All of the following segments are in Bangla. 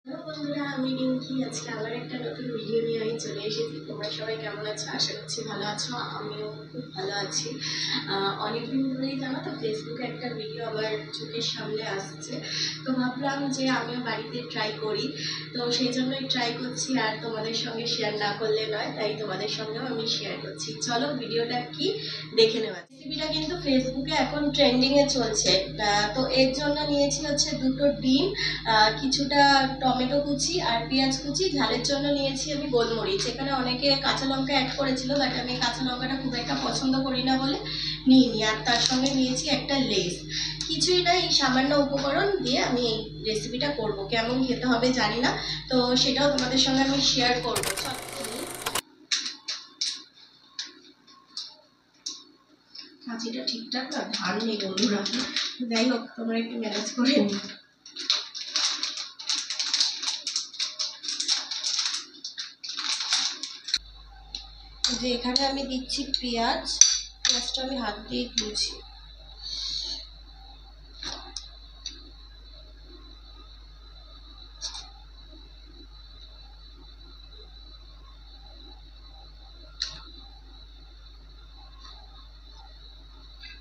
হ্যালো বন্ধুরা, আমি রিঙ্কি। আজকে আবার একটা নতুন ভিডিও নিয়ে আমি চলে এসেছি। তোমরা সবাই কেমন আছো? আশা করছি ভালো আছো। আমিও খুব ভালো আছি। অনেকদিন ধরেই জানো তো ফেসবুকে একটা ভিডিও আমার চোখের সামনে আসছে, তো ভাবলাম যে আমিও বাড়িতে ট্রাই করি। তো সেই জন্যই ট্রাই করছি, আর তোমাদের সঙ্গে শেয়ার না করলে নয়, তাই তোমাদের সঙ্গেও আমি শেয়ার করছি। চলো ভিডিওটা কি দেখে নেওয়া। রেসিপিটা কিন্তু ফেসবুকে এখন ট্রেন্ডিংয়ে চলছে। তো এর জন্য নিয়েছি হচ্ছে দুটো ডিম, কিছুটা টমেটো কুচি আর পেঁয়াজ কুচি। ঝালের জন্য নিয়েছি আমি গোলমরিচ। এখানে অনেকে কাঁচা লঙ্কা অ্যাড করেছিল, বাট আমি কাঁচা লঙ্কাটা খুব একটা পছন্দ করি না বলে নিইনি। আর তার সঙ্গে নিয়েছি একটা লেস। কিছুই না, এই সামান্য উপকরণ দিয়ে আমি এই রেসিপিটা করব। কেমন খেতে হবে জানি না, তো সেটাও তোমাদের সঙ্গে আমি শেয়ার করবো। কাঁচিটা ঠিকঠাক না ধার নেই বন্ধুরা, যাই হোক তোমরা একটু ম্যানেজ করে নিই। যে এখানে আমি দিচ্ছি পেঁয়াজটা আমি হাত দিয়ে তুলছি।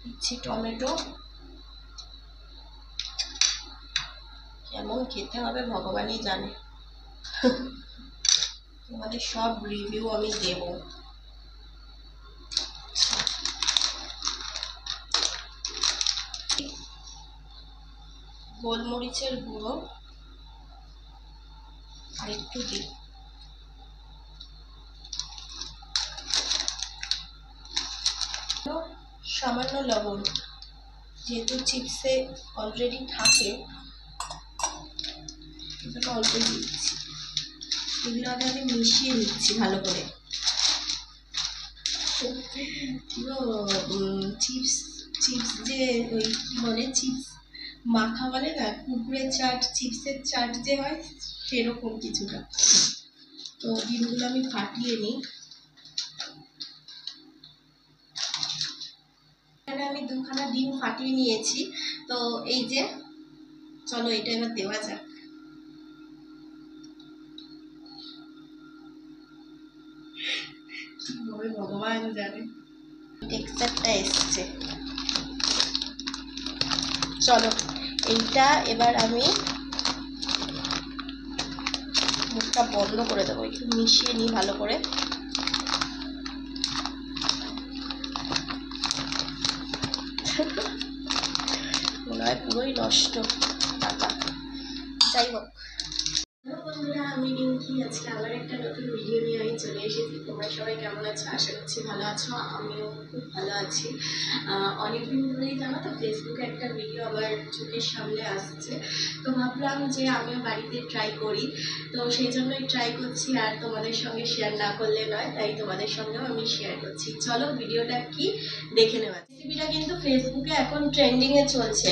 দিচ্ছি টমেটো। কেমন খেতে হবে ভগবানই জানে। তোমাদের সব রিভিউ আমি দেব। গোলমরিচের গুঁড়ো আর একটু দিই। সামান্য লবণ, যেহেতু চিপসে অলরেডি থাকে এটা অল্প দিচ্ছি। এগুলো আগে আমি মিশিয়ে নিচ্ছি ভালো করে। পুরো চিপস চিপস যে ওই কি বলে, চিপস মাখা বলে না, কুকুরের চাট, চিপসের চাট যে হয় সেরকম কিছুটা। তো ডিমগুলো আমি ফাটিয়ে নিই। এখানে আমি দুখানা ডিম ফাটিয়ে নিয়েছি। তো এই যে, চলো এটা এবার দেওয়া যাক। কিভাবে ভগবান জানে টেক্সচারটা এসছে। চলো এইটা এবার আমি মুখটা বন্ধ করে দেবো, একটু মিশিয়ে নিই ভালো করে। মনে হয় পুরোই নষ্ট টাকা। যাই হোক, হ্যালো বন্ধুরা, আমি রিঙ্কি। আজকে আবার একটা নতুন ভিডিও নিয়ে আমি চলে এসেছি। তোমরা সবাই কেমন আছো? আশা করছি ভালো আছো। আমিও খুব ভালো আছি। অনেকদিন ধরেই জানো তো ফেসবুকে একটা ভিডিও আমার চোখের সামনে আসছে, তো ভাবলাম যে আমিও বাড়িতে ট্রাই করি। তো সেই জন্যই ট্রাই করছি, আর তোমাদের সঙ্গে শেয়ার না করলে নয়, তাই তোমাদের সঙ্গেও আমি শেয়ার করছি। চলো ভিডিওটা কি দেখে নেওয়া। রেসিপিটা কিন্তু ফেসবুকে এখন ট্রেন্ডিংয়ে চলছে।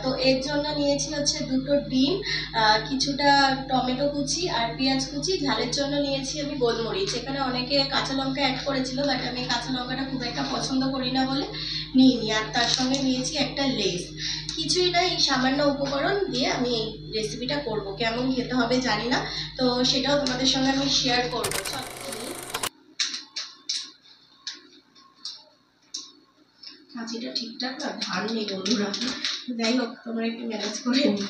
তো এর জন্য নিয়েছি হচ্ছে দুটো ডিম, কিছুটা টমেটো কুচি আর পেঁয়াজ কুচি। ঝালের জন্য নিয়েছি আমি গোলমরিচ। এখানে অনেকে কাঁচা লঙ্কা অ্যাড করেছিল, বাট আমি কাঁচা লঙ্কাটা খুব একটা পছন্দ করি না বলে নিইনি। আর তার সঙ্গে নিয়েছি একটা লেস। কিছুই না, এই সামান্য উপকরণ দিয়ে আমি এই রেসিপিটা করব। কেমন খেতে হবে জানি না, তো সেটাও তোমাদের সঙ্গে আমি শেয়ার করবো। কাঁচিটা ঠিকঠাক না ধার নেই বন্ধুরা, যাই হোক তোমরা একটু ম্যানেজ করে নিই।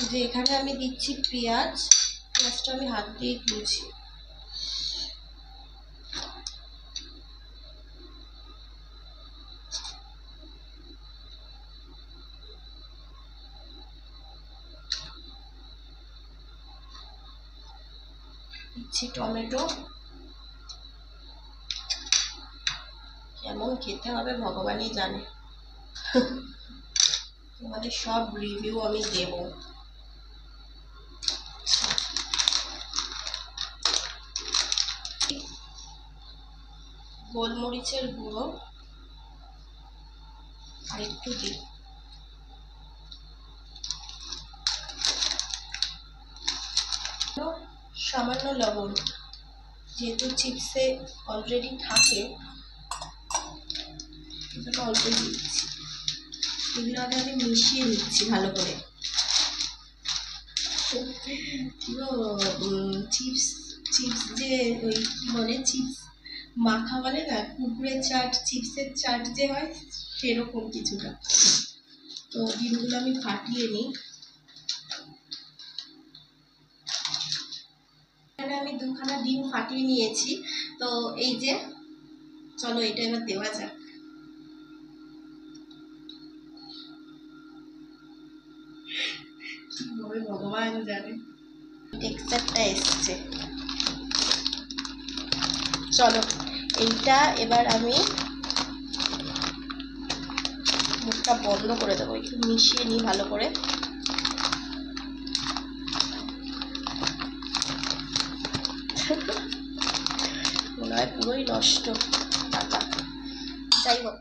যে এখানে আমি দিচ্ছি পেঁয়াজটা আমি হাত দিয়ে তুলছি। দিচ্ছি টমেটো। কেমন খেতে হবে ভগবানই জানে। তোমাদের সব রিভিউ আমি দেব। গোলমরিচের গুঁড়ো আর একটু দিই। সামান্য লবণ, যেহেতু চিপসে অলরেডি থাকে কিছুটা অল্পই দিচ্ছি। এগুলো আগে আমি মিশিয়ে নিচ্ছি ভালো করে। পুরো চিপস চিপস যে ওই কি বলে চিপস মাখা বলে না, কুকুরের চাট, চিপসের চাট যে হয় সেরকম কিছুটা। তো ডিমগুলো আমি ফাটিয়ে নিই। এখানে আমি 2খানা ডিম ফাটিয়ে নিয়েছি। তো এই যে চলো এটা এবার দেওয়া যাক। কিভাবে ভগবান জানে টেক্সচারটা এসছে। চলো এইটা এবার আমি মুখটা বন্ধ করে দেবো, একটু মিশিয়ে নিই ভালো করে। মনে হয় পুরোই নষ্ট টাকা, যাই হোক।